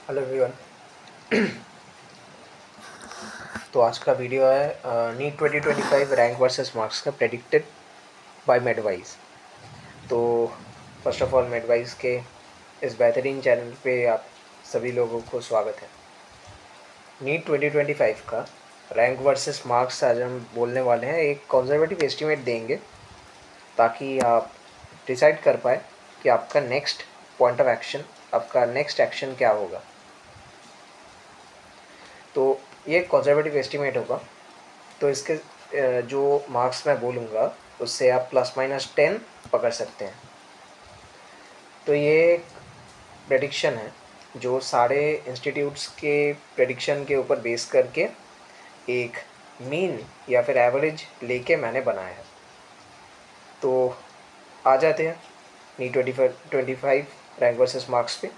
Hello everyone. तो आज का वीडियो है नीट 2025 रैंक वर्सेस मार्क्स का प्रेडिक्टेड बाय मेडवाइज। तो फर्स्ट ऑफ ऑल मेडवाइज के इस बेहतरीन चैनल पे आप सभी लोगों को स्वागत है। नीट 2025 का रैंक वर्सेस मार्क्स आज हम बोलने वाले हैं, एक कंजर्वेटिव एस्टिमेट देंगे ताकि आप डिसाइड कर पाए कि आपका नेक्स्ट पॉइंट ऑफ एक्शन, आपका नेक्स्ट एक्शन क्या होगा। तो ये कंजर्वेटिव एस्टिमेट होगा। तो इसके जो मार्क्स मैं बोलूँगा उससे आप ±10 पकड़ सकते हैं। तो ये एक प्रेडिक्शन है जो सारे इंस्टीट्यूट्स के प्रेडिक्शन के ऊपर बेस करके एक मीन या फिर एवरेज लेके मैंने बनाया है। तो आ जाते हैं नीट 2025 रैंक वर्सेस मार्क्स पे।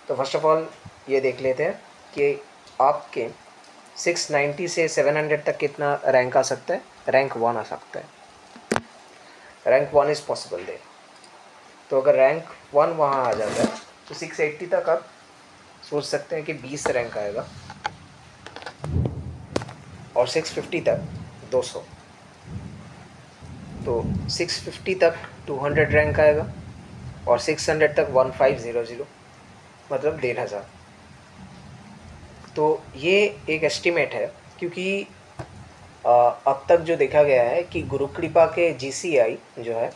तो फर्स्ट ऑफ ऑल ये देख लेते हैं कि आपके 690 से 700 तक कितना रैंक आ सकता है। रैंक 1 आ सकता है, रैंक 1 इज़ पॉसिबल देयर। तो अगर रैंक 1 वहाँ आ जाता है तो 680 तक आप सोच सकते हैं कि 20 रैंक आएगा, और 650 तक 200। तो 650 तक 200 रैंक आएगा, और 600 तक 1500, मतलब 1500। तो ये एक एस्टिमेट है क्योंकि अब तक जो देखा गया है कि गुरु कृपा के जीसीआई जो है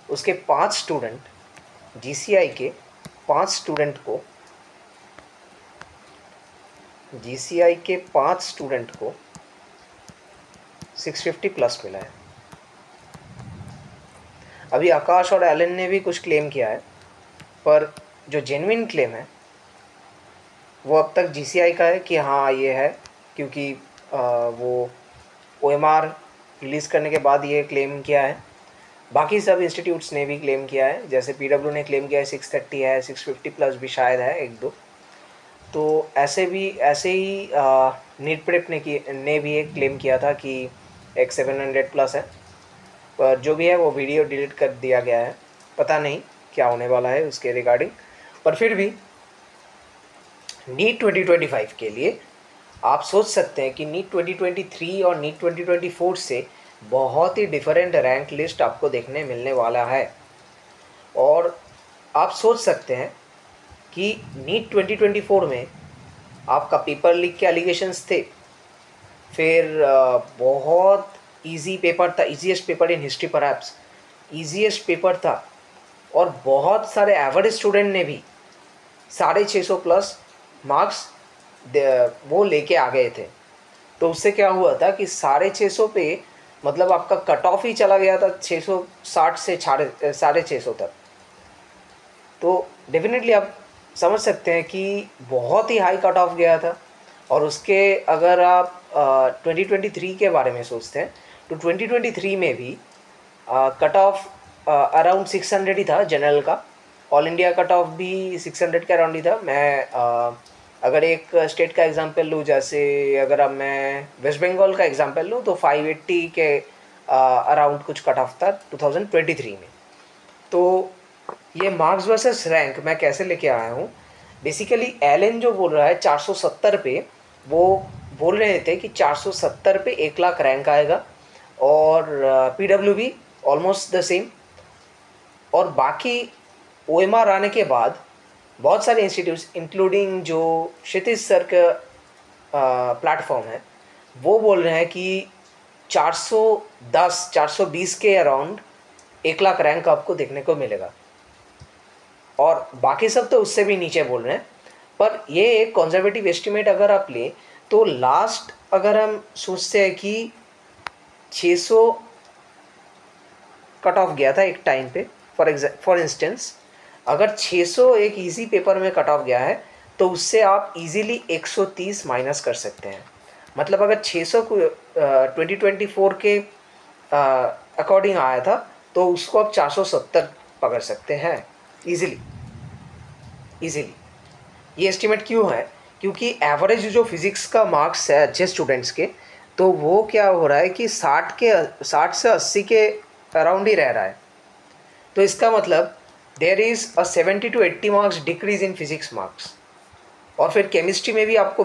उसके 5 स्टूडेंट, जीसीआई के 5 स्टूडेंट को, जीसीआई के 5 स्टूडेंट को 650 प्लस मिला है। अभी आकाश और एलन ने भी कुछ क्लेम किया है, पर जो जेन्युइन क्लेम है वो अब तक जीसीआई का है कि हाँ ये है, क्योंकि वो ओएमआर रिलीज़ करने के बाद ये क्लेम किया है। बाकी सब इंस्टीट्यूट्स ने भी क्लेम किया है, जैसे पीडब्ल्यू ने क्लेम किया है 630 है, 650 प्लस भी शायद है एक दो। तो ऐसे ही नीट प्रेप ने भी एक क्लेम किया था कि एक 700 प्लस है, पर जो भी है वो वीडियो डिलीट कर दिया गया है। पता नहीं क्या होने वाला है उसके रिगार्डिंग, पर फिर भी नीट 2025 के लिए आप सोच सकते हैं कि नीट 2023 और नीट 2024 से बहुत ही डिफरेंट रैंक लिस्ट आपको देखने मिलने वाला है। और आप सोच सकते हैं कि नीट 2024 में आपका पेपर लीक के एलिगेशंस थे, फिर बहुत इजी पेपर था, easiest paper in history perhaps, easiest paper था, और बहुत सारे एवरेज स्टूडेंट ने भी 650 प्लस मार्क्स वो लेके आ गए थे। तो उससे क्या हुआ था कि 650 पे मतलब आपका कट ऑफ ही चला गया था 660 से 650 तक। तो डेफिनेटली आप समझ सकते हैं कि बहुत ही हाई कट ऑफ गया था। और उसके अगर आप 2023 के बारे में सोचते हैं तो 2023 में भी कट ऑफ अराउंड 600 ही था जनरल का। ऑल इंडिया कट ऑफ भी 600 के अराउंड ही था। मैं अगर एक स्टेट का एग्जांपल लूँ, जैसे अगर अब मैं वेस्ट बंगाल का एग्जांपल लूँ तो 580 के अराउंड कुछ कट ऑफ था 2023 में। तो ये मार्क्स वर्सेस रैंक मैं कैसे लेके आया हूँ, बेसिकली एलन जो बोल रहा है 470 पे, वो बोल रहे थे कि 470 पे 1 लाख रैंक आएगा, और पीडब्ल्यू भी ऑलमोस्ट द सेम। और बाकी ओएमआर आने के बाद बहुत सारे इंस्टीट्यूट्स इंक्लूडिंग जो क्षितिज सर का प्लेटफॉर्म है वो बोल रहे हैं कि 410 420 के अराउंड 1 लाख रैंक आपको देखने को मिलेगा, और बाकी सब तो उससे भी नीचे बोल रहे हैं। पर ये एक कंजर्वेटिव एस्टिमेट अगर आप लें तो लास्ट अगर हम सोचते हैं कि 600 कट ऑफ गया था एक टाइम पे, फॉर इंस्टेंस अगर 600 एक इजी पेपर में कट ऑफ गया है तो उससे आप इजीली 130 माइनस कर सकते हैं। मतलब अगर 600 को 2024 के अकॉर्डिंग आया था तो उसको आप 470 पकड़ सकते हैं इजीली। ये एस्टिमेट क्यों है, क्योंकि एवरेज जो फिज़िक्स का मार्क्स है अच्छे स्टूडेंट्स के, तो वो क्या हो रहा है कि 60 से 80 के अराउंड ही रह रहा है। तो इसका मतलब there is a 70 to 80 marks decrease in physics marks. और फिर केमिस्ट्री में भी आपको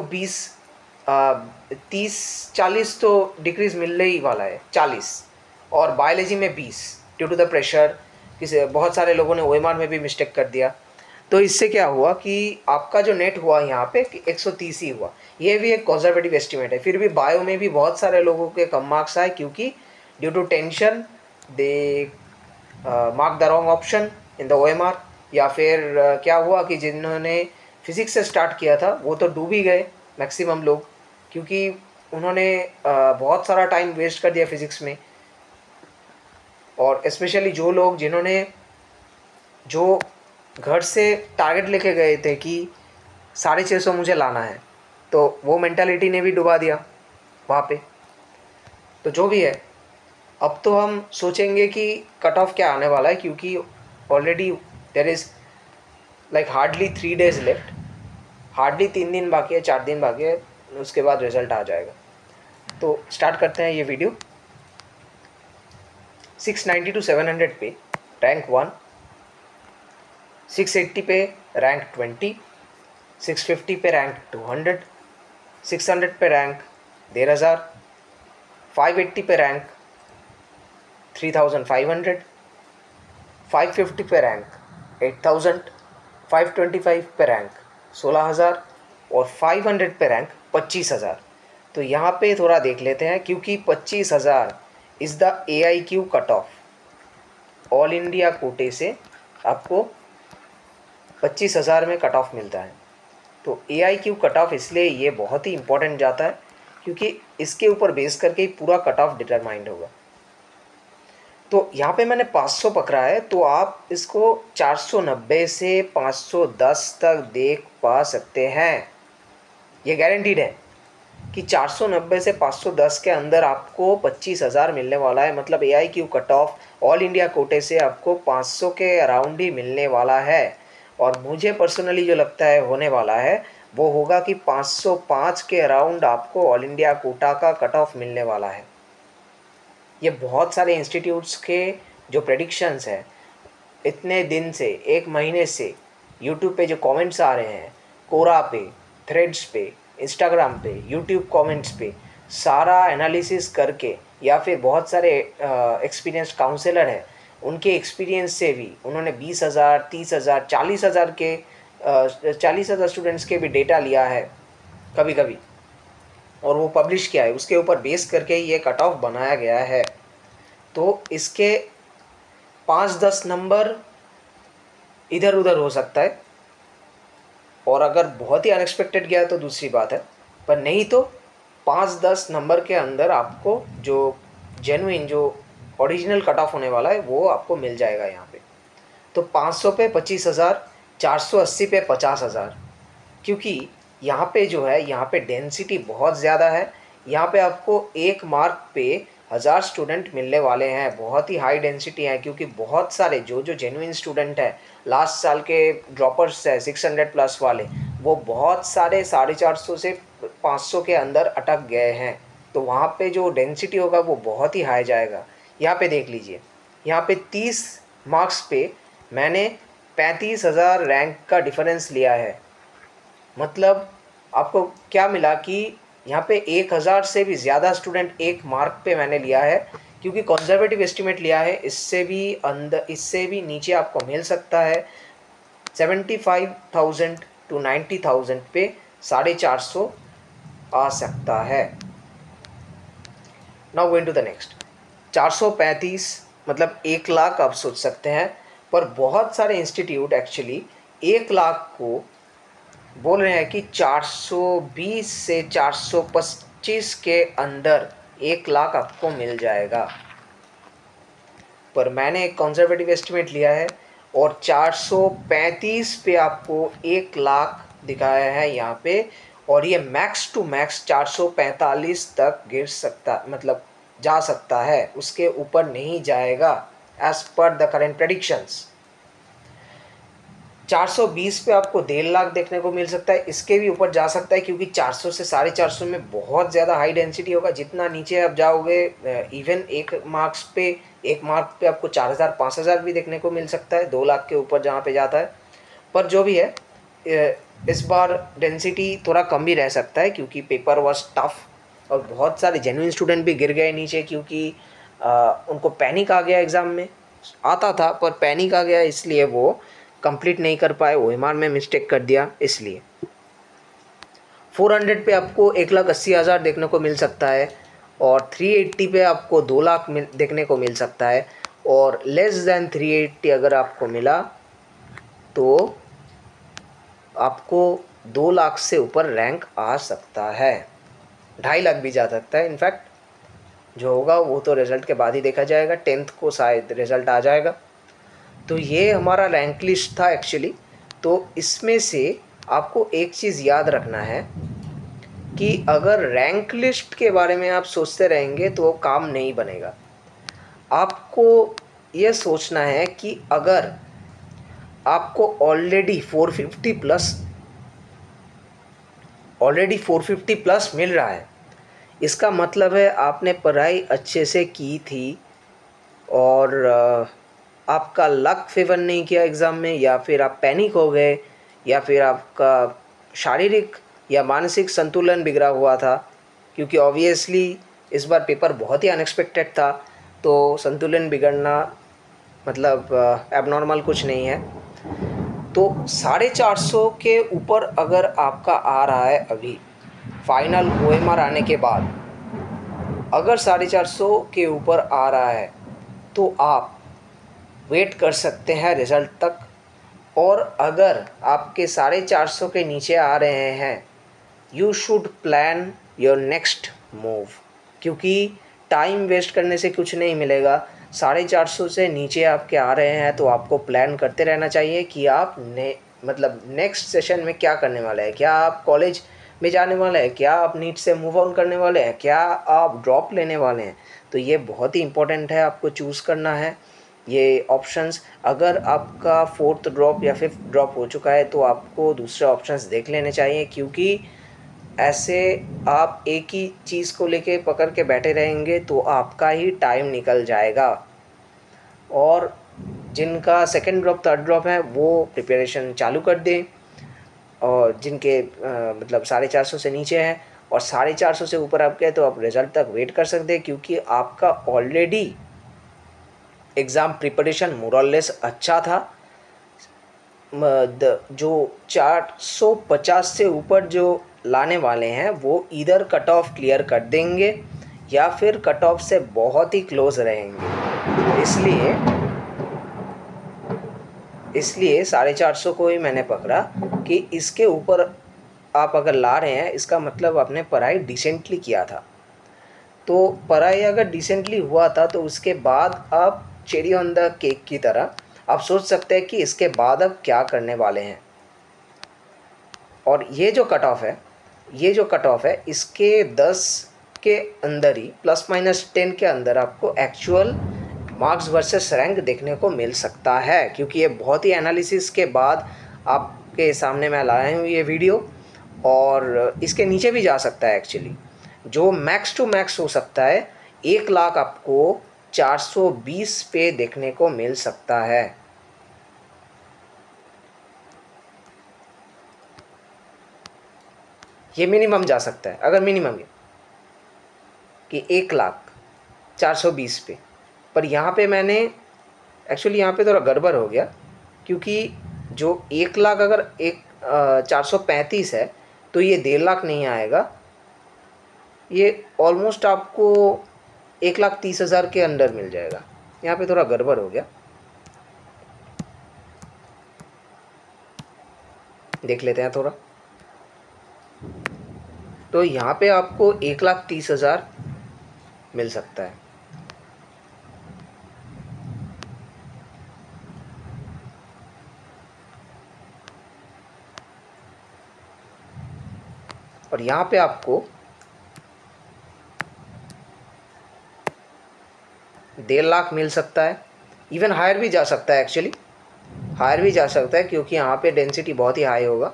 30-40 तो डिक्रीज़ मिलने ही वाला है, 40, और बायोलॉजी में 20 ड्यू टू द प्रेशर। किसी बहुत सारे लोगों ने ओएमआर में भी मिस्टेक कर दिया। तो इससे क्या हुआ कि आपका जो नेट हुआ यहाँ पे 130 ही हुआ। ये भी एक कंजर्वेटिव एस्टिमेट है। फिर भी बायो में भी बहुत सारे लोगों के कम मार्क्स आए, क्योंकि due to tension they mark the wrong option in the OMR, या फिर क्या हुआ कि जिन्होंने फिज़िक्स से स्टार्ट किया था वो तो डूब ही गए मैक्सिमम लोग, क्योंकि उन्होंने बहुत सारा टाइम वेस्ट कर दिया फिज़िक्स में। और स्पेशली जो लोग जिन्होंने जो घर से टारगेट लेके गए थे कि 650 मुझे लाना है, तो वो मेंटालिटी ने भी डुबा दिया वहाँ पे। तो जो भी है, अब तो हम सोचेंगे कि कट ऑफ क्या आने वाला है, क्योंकि already there is like hardly 3 days left, hardly 3 दिन बाकी है, 4 दिन बाकी है, उसके बाद रिज़ल्ट आ जाएगा। तो स्टार्ट करते हैं ये वीडियो। 690 to 700 पे रैंक 1, 680 पे रैंक 20, 650 पे रैंक 200, 600 पे रैंक 15,000, 580 पे रैंक 3,500, 550 पे रैंक 8,000, 525 पे रैंक 16,000 और 500 पे रैंक 25,000। तो यहाँ पे थोड़ा देख लेते हैं, क्योंकि 25,000 is the AIQ cut off. All India कोटे से आपको 25,000 में कट ऑफ मिलता है। तो AIQ कट ऑफ इसलिए ये बहुत ही इम्पोर्टेंट जाता है, क्योंकि इसके ऊपर बेस करके ही पूरा कट ऑफ डिटरमाइंड होगा। तो यहाँ पे मैंने 500 पकड़ा है, तो आप इसको 490 से 510 तक देख पा सकते हैं। ये गारंटीड है कि 490 से 510 के अंदर आपको 25,000 मिलने वाला है। मतलब AIQ cut off all India कोटे से आपको 500 के अराउंड ही मिलने वाला है। और मुझे पर्सनली जो लगता है होने वाला है वो होगा कि 505 के अराउंड आपको ऑल इंडिया कोटा का कट ऑफ मिलने वाला है। ये बहुत सारे इंस्टीट्यूट्स के जो प्रेडिक्शंस हैं, इतने दिन से, एक महीने से यूट्यूब पे जो कमेंट्स आ रहे हैं, कोरा पे, थ्रेड्स पे, इंस्टाग्राम पे, यूट्यूब कमेंट्स पे, सारा एनालिसिस करके, या फिर बहुत सारे एक्सपीरियंस काउंसलर हैं, उनके एक्सपीरियंस से भी उन्होंने 20,000, 30,000, 40,000 के 40,000 स्टूडेंट्स के भी डेटा लिया है कभी कभी, और वो पब्लिश किया है। उसके ऊपर बेस करके ये कट ऑफ बनाया गया है। तो इसके 5-10 नंबर इधर उधर हो सकता है, और अगर बहुत ही अनएक्सपेक्टेड गया तो दूसरी बात है, पर नहीं तो 5-10 नंबर के अंदर आपको जो जेन्युइन, जो ओरिजिनल कट ऑफ होने वाला है वो आपको मिल जाएगा यहाँ पे। तो 500 पे 25,000, 480 पे 50,000, क्योंकि यहाँ पे जो है, यहाँ पे डेंसिटी बहुत ज़्यादा है। यहाँ पे आपको 1 मार्क पे 1000 स्टूडेंट मिलने वाले हैं। बहुत ही हाई डेंसिटी है, क्योंकि बहुत सारे जो जेन्युइन स्टूडेंट हैं, लास्ट साल के ड्रॉपर्स है 600 प्लस वाले, वो बहुत सारे 450 से 500 के अंदर अटक गए हैं। तो वहाँ पे जो डेंसिटी होगा वो बहुत ही हाई जाएगा। यहाँ पे देख लीजिए, यहाँ पे 30 मार्क्स पे मैंने 35,000 रैंक का डिफरेंस लिया है। मतलब आपको क्या मिला कि यहाँ पे 1,000 से भी ज़्यादा स्टूडेंट 1 मार्क पे मैंने लिया है, क्योंकि कंजर्वेटिव एस्टिमेट लिया है। इससे भी अंदर, इससे भी नीचे आपको मिल सकता है। 75,000 to 90,000 पे 450 आ सकता है। Now going to the next. 435 मतलब 1 लाख आप सोच सकते हैं, पर बहुत सारे इंस्टीट्यूट एक्चुअली 1 लाख को बोल रहे हैं कि 420 से 425 के अंदर 1 लाख आपको मिल जाएगा। पर मैंने एक कंजर्वेटिव एस्टिमेट लिया है और 435 पे आपको 1 लाख दिखाया है यहाँ पे, और ये मैक्स टू मैक्स 445 तक गिर सकता, मतलब जा सकता है, उसके ऊपर नहीं जाएगा as per the current predictions. 420 पे आपको 1.5 लाख देखने को मिल सकता है। इसके भी ऊपर जा सकता है, क्योंकि 400 से 450 में बहुत ज़्यादा हाई डेंसिटी होगा। जितना नीचे आप जाओगे, इवन 1 मार्क पे आपको 4,000 5,000 भी देखने को मिल सकता है, 2 लाख के ऊपर जहाँ पे जाता है। पर जो भी है, इस बार डेंसिटी थोड़ा कम भी रह सकता है क्योंकि पेपर वाज टफ और बहुत सारे जेन्युइन स्टूडेंट भी गिर गए नीचे क्योंकि उनको पैनिक आ गया एग्ज़ाम में। आता था पर पैनिक आ गया, इसलिए वो कंप्लीट नहीं कर पाए, ओएमआर में मिस्टेक कर दिया। इसलिए 400 पे आपको 1,80,000 देखने को मिल सकता है और 380 पे आपको 2 लाख देखने को मिल सकता है और लेस दैन 380 अगर आपको मिला तो आपको 2 लाख से ऊपर रैंक आ सकता है, 2.5 लाख भी जा सकता है। इनफैक्ट जो होगा वो तो रिज़ल्ट के बाद ही देखा जाएगा, 10th को शायद रिज़ल्ट आ जाएगा। तो ये हमारा रैंक लिस्ट था एक्चुअली। तो इसमें से आपको एक चीज़ याद रखना है कि अगर रैंक लिस्ट के बारे में आप सोचते रहेंगे तो काम नहीं बनेगा। आपको ये सोचना है कि अगर आपको ऑलरेडी 450 प्लस मिल रहा है, इसका मतलब है आपने पढ़ाई अच्छे से की थी और आपका लक फेवर नहीं किया एग्ज़ाम में, या फिर आप पैनिक हो गए, या फिर आपका शारीरिक या मानसिक संतुलन बिगड़ा हुआ था, क्योंकि ऑब्वियसली इस बार पेपर बहुत ही अनएक्सपेक्टेड था। तो संतुलन बिगड़ना मतलब एबनॉर्मल कुछ नहीं है। तो 450 के ऊपर अगर आपका आ रहा है अभी फाइनल ओएमआर आने के बाद, अगर 450 के ऊपर आ रहा है तो आप वेट कर सकते हैं रिज़ल्ट तक। और अगर आपके 450 के नीचे आ रहे हैं, you should plan your next move, क्योंकि टाइम वेस्ट करने से कुछ नहीं मिलेगा। 450 से नीचे आपके आ रहे हैं तो आपको प्लान करते रहना चाहिए कि आप मतलब नेक्स्ट सेशन में क्या करने वाले हैं। क्या आप कॉलेज में जाने वाले हैं, क्या आप नीट से मूव ऑन करने वाले हैं, क्या आप ड्रॉप लेने वाले हैं। तो ये बहुत ही इम्पोर्टेंट है, आपको चूज़ करना है ये ऑप्शंस। अगर आपका 4th ड्रॉप या 5th ड्रॉप हो चुका है तो आपको दूसरे ऑप्शंस देख लेने चाहिए, क्योंकि ऐसे आप एक ही चीज़ को लेके पकड़ के बैठे रहेंगे तो आपका ही टाइम निकल जाएगा। और जिनका 2nd ड्रॉप 3rd ड्रॉप है वो प्रिपरेशन चालू कर दें, और जिनके मतलब 450 से नीचे हैं और 450 से ऊपर आप गए तो आप रिज़ल्ट तक वेट कर सकते हैं, क्योंकि आपका ऑलरेडी एग्ज़ाम प्रिपरेशन मोरलेस अच्छा था। जो 450 से ऊपर जो लाने वाले हैं वो इधर कट ऑफ क्लियर कर देंगे या फिर कट ऑफ से बहुत ही क्लोज रहेंगे। इसलिए 450 को ही मैंने पकड़ा कि इसके ऊपर आप अगर ला रहे हैं, इसका मतलब आपने पढ़ाई डिसेंटली किया था। तो पढ़ाई अगर डिसेंटली हुआ था तो उसके बाद आप चेरी ऑन द केक की तरह आप सोच सकते हैं कि इसके बाद अब क्या करने वाले हैं। और ये जो कट ऑफ है इसके 10 के अंदर ही +- 10 के अंदर आपको एक्चुअल मार्क्स वर्सेस रैंक देखने को मिल सकता है, क्योंकि ये बहुत ही एनालिसिस के बाद आपके सामने मैं लाया हूँ ये वीडियो। और इसके नीचे भी जा सकता है एक्चुअली, जो मैक्स टू मैक्स हो सकता है 1 लाख आपको 420 पे देखने को मिल सकता है। ये मिनिमम जा सकता है, अगर मिनिमम है कि 1 लाख 420 पे। पर यहाँ पे मैंने एक्चुअली यहाँ पे थोड़ा गड़बड़ हो गया, क्योंकि जो 1 लाख अगर 435 है तो ये 1.5 लाख नहीं आएगा, ये ऑलमोस्ट आपको 1,30,000 के अंदर मिल जाएगा। यहाँ पे थोड़ा गड़बड़ हो गया, देख लेते हैं थोड़ा। तो यहाँ पे आपको 1,30,000 मिल सकता है। और यहाँ पे आपको 1.5 लाख मिल सकता है, इवन हायर भी जा सकता है। एक्चुअली हायर भी जा सकता है क्योंकि यहाँ पे डेंसिटी बहुत ही हाई होगा।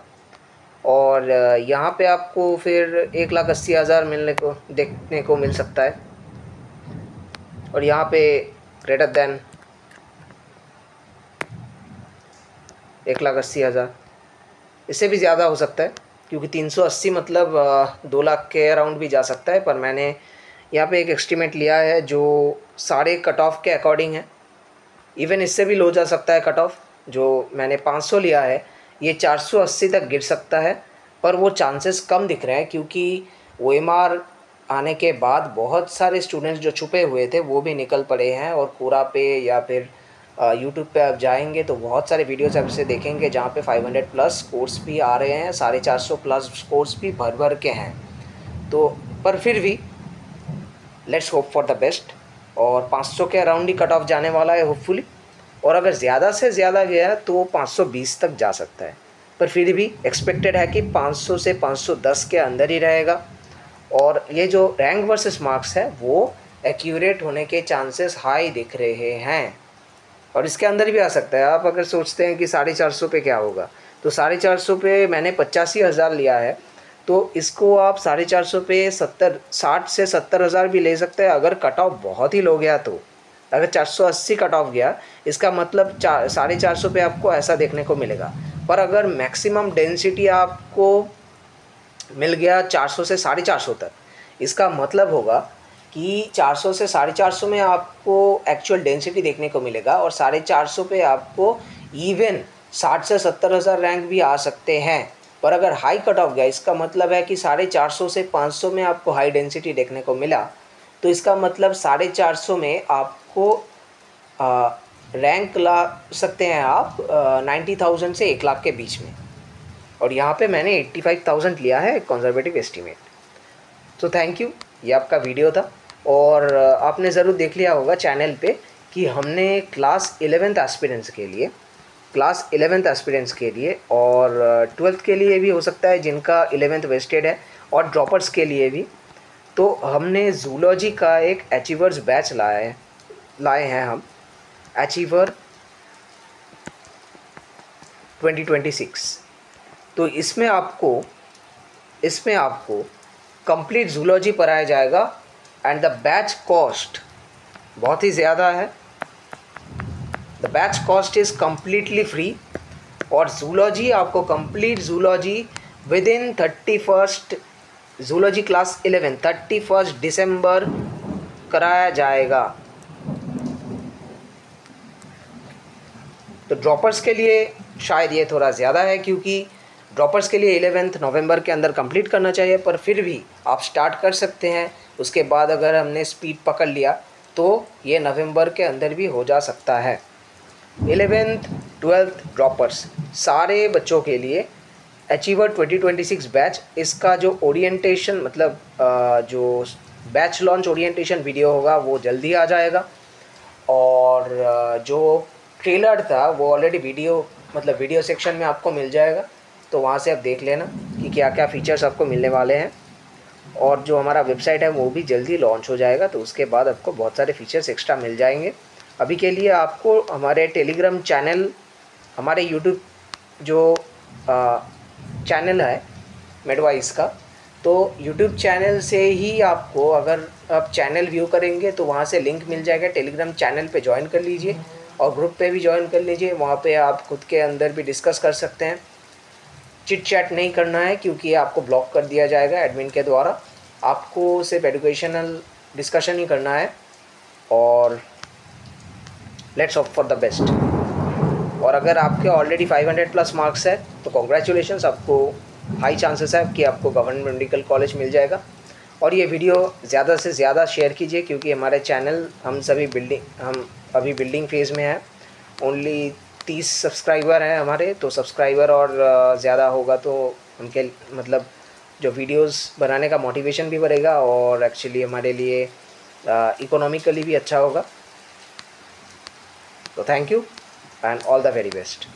और यहाँ पे आपको फिर 1,80,000 देखने को मिल सकता है। और यहाँ पे ग्रेटर देन 1,80,000 इससे भी ज़्यादा हो सकता है, क्योंकि 380 मतलब 2 लाख के अराउंड भी जा सकता है, पर मैंने यहाँ पे एक एस्टीमेट लिया है जो सारे कट ऑफ के अकॉर्डिंग है। इवन इससे भी लो जा सकता है कट ऑफ। जो मैंने 500 लिया है ये 480 तक गिर सकता है, पर वो चांसेस कम दिख रहे हैं, क्योंकि OMR आने के बाद बहुत सारे स्टूडेंट्स जो छुपे हुए थे वो भी निकल पड़े हैं। और पूरा पे या फिर यूट्यूब पे आप जाएंगे तो बहुत सारे वीडियोस आप से देखेंगे जहाँ पे 500 प्लस स्कोर्स भी आ रहे हैं, 450 प्लस स्कोर्स भी भर भर के हैं। तो पर फिर भी let's hope for the best, और 500 के अराउंड ही कट ऑफ जाने वाला है होपफुली। और अगर ज़्यादा से ज़्यादा गया तो 520 तक जा सकता है, पर फिर भी एक्सपेक्टेड है कि 500 से 510 के अंदर ही रहेगा। और ये जो रैंक वर्सेस मार्क्स है वो एक्यूरेट होने के चांसेस हाई दिख रहे हैं, और इसके अंदर भी आ सकता है। आप अगर सोचते हैं कि 450 पे क्या होगा, तो 450 पे मैंने 85,000 लिया है, तो इसको आप 450 पे 60 से 70,000 भी ले सकते हैं अगर कट ऑफ बहुत ही लो गया। तो अगर 480 कट ऑफ गया इसका मतलब 450 पे आपको ऐसा देखने को मिलेगा। पर अगर मैक्सिमम डेंसिटी आपको मिल गया 400 से 450 तक, इसका मतलब होगा कि 400 से 450 में आपको एक्चुअल डेंसिटी देखने को मिलेगा, और 450 पे आपको इवन 60 से 70,000 रैंक भी आ सकते हैं। पर अगर हाई कट ऑफ गया इसका मतलब है कि 450 से 500 में आपको हाई डेंसिटी देखने को मिला, तो इसका मतलब 450 में आपको रैंक ला सकते हैं आप 90,000 से 1 लाख के बीच में। और यहाँ पे मैंने 85,000 लिया है कंजर्वेटिव एस्टीमेट। तो थैंक यू, ये आपका वीडियो था। और आपने ज़रूर देख लिया होगा चैनल पे कि हमने क्लास 11th एस्पिरेंट्स के लिए और 12th के लिए भी हो सकता है जिनका 11th वेस्टेड है, और ड्रॉपर्स के लिए भी, तो हमने जूलॉजी का एक अचीवर्स बैच लाए हैं हम, अचीवर 2026। तो इसमें आपको कंप्लीट जूलॉजी पढ़ाया जाएगा, एंड द बैच कॉस्ट बहुत ही ज़्यादा है। The batch cost is completely free, और जूलॉजी आपको complete zoology with in 31 zoology class 11 31 दिसंबर कराया जाएगा। तो ड्रॉपर्स के लिए शायद ये थोड़ा ज़्यादा है, क्योंकि ड्रॉपर्स के लिए 11 नवंबर के अंदर कंप्लीट करना चाहिए, पर फिर भी आप स्टार्ट कर सकते हैं। उसके बाद अगर हमने स्पीड पकड़ लिया तो ये नवंबर के अंदर भी हो जा सकता है। 11th 12th ड्रॉपर्स सारे बच्चों के लिए अचीवर 2026 बैच, इसका जो ओरिएंटेशन मतलब जो बैच लॉन्च ओरिएंटेशन वीडियो होगा वो जल्दी आ जाएगा। और जो ट्रेलर था वो ऑलरेडी वीडियो सेक्शन में आपको मिल जाएगा, तो वहाँ से आप देख लेना कि क्या क्या फ़ीचर्स आपको मिलने वाले हैं। और जो हमारा वेबसाइट है वो भी जल्दी लॉन्च हो जाएगा, तो उसके बाद आपको बहुत सारे फ़ीचर्स एक्स्ट्रा मिल जाएंगे। अभी के लिए आपको हमारे टेलीग्राम चैनल, हमारे यूट्यूब जो चैनल है मेडवाइज का, तो यूट्यूब चैनल से ही आपको, अगर आप चैनल व्यू करेंगे तो वहाँ से लिंक मिल जाएगा। टेलीग्राम चैनल पे ज्वाइन कर लीजिए और ग्रुप पे भी ज्वाइन कर लीजिए। वहाँ पे आप खुद के अंदर भी डिस्कस कर सकते हैं। चिट चैट नहीं करना है, क्योंकि आपको ब्लॉक कर दिया जाएगा एडमिन के द्वारा। आपको सिर्फ एजुकेशनल डिस्कशन ही करना है, और let's hope for the best. और अगर आपके ऑलरेडी 500 प्लस मार्क्स है तो कॉन्ग्रेचुलेशंस, आपको हाई चांसेस है कि आपको गवर्नमेंट मेडिकल कॉलेज मिल जाएगा। और ये वीडियो ज़्यादा से ज़्यादा शेयर कीजिए, क्योंकि हमारे चैनल हम अभी बिल्डिंग फेज़ में हैं। ओनली 30 सब्सक्राइबर हैं हमारे, तो सब्सक्राइबर और ज़्यादा होगा तो उनके मतलब जो वीडियोस बनाने का मोटिवेशन भी बढ़ेगा, और एक्चुअली हमारे लिए इकोनॉमिकली भी अच्छा होगा। तो thank you and all the very best.